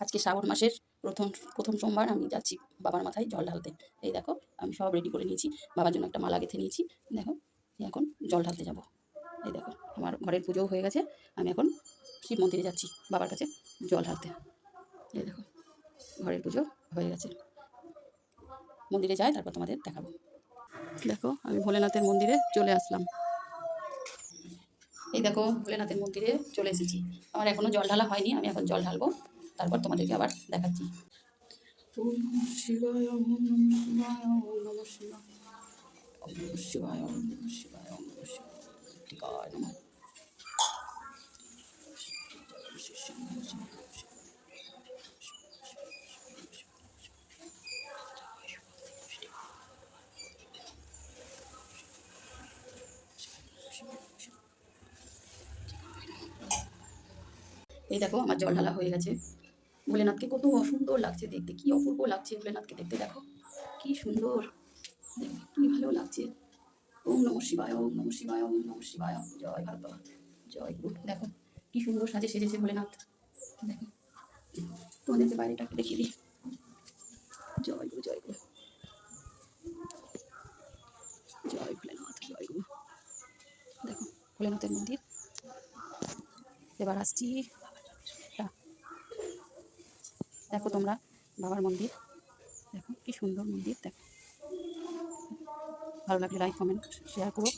আজকে শ্রাবণ মাসের প্রথম প্রথম সোমবার আমি যাচ্ছি বাবার মাথায় জল ঢালতে। এই দেখো আমি সব রেডি করে নিয়েছি, বাবার জন্য একটা মালা গেঁথে নিয়েছি। দেখো এখন জল ঢালতে যাব। এই দেখো আমার ঘরের পুজোও হয়ে গেছে, আমি এখন শিব মন্দিরে যাচ্ছি বাবার কাছে জল ঢালতে। এই দেখো ঘরের পুজো হয়ে গেছে, মন্দিরে যাই তারপর তোমাদের দেখাবো। দেখো আমি ভোলেনাথের মন্দিরে চলে আসলাম। এই দেখো ভোলেনাথের মন্দিরে চলে এসেছি, আমার এখনও জল ঢালা হয়নি, আমি এখন জল ঢালবো, তারপর তোমাদেরকে আবার দেখাচ্ছি। ওম নমঃ শিবায়, ওম নমঃ শিবায়, ওম নমঃ শিবায়, ওম নমঃ শিবায়, ওম নমঃ শিবায়, ওম নমঃ শিবায়, টিকায় নমঃ। এই দেখো আমার জল ঢালা হয়ে গেছে। ভোলেনাথকে কত সুন্দর লাগছে দেখতে, কি অপূর্ব লাগছে ভোলেনাথকে দেখতে। দেখো কি সুন্দর, দেখো কি ভালো লাগছে। ওম নমঃ শিবায়, ওম নমঃ শিবায়, ওম নমঃ শিবায়, জয় ভারত বাবা, জয় গুরু। দেখো কি সুন্দর সাজে সেজেছে ভোলেনাথ। দেখো তোমাদেরকে বাইরেটা একটু দেখিয়ে দিই। জয় গুরু, জয় গুরু, জয় ভোলেনাথ, জয় গুরু। দেখো ভোলেনাথের মন্দির, এবার আসছি। দেখো তোমরা বাবার মন্দির, দেখো কি সুন্দর মন্দির। দেখো ভালো লাগলে লাইক কমেন্ট শেয়ার করো।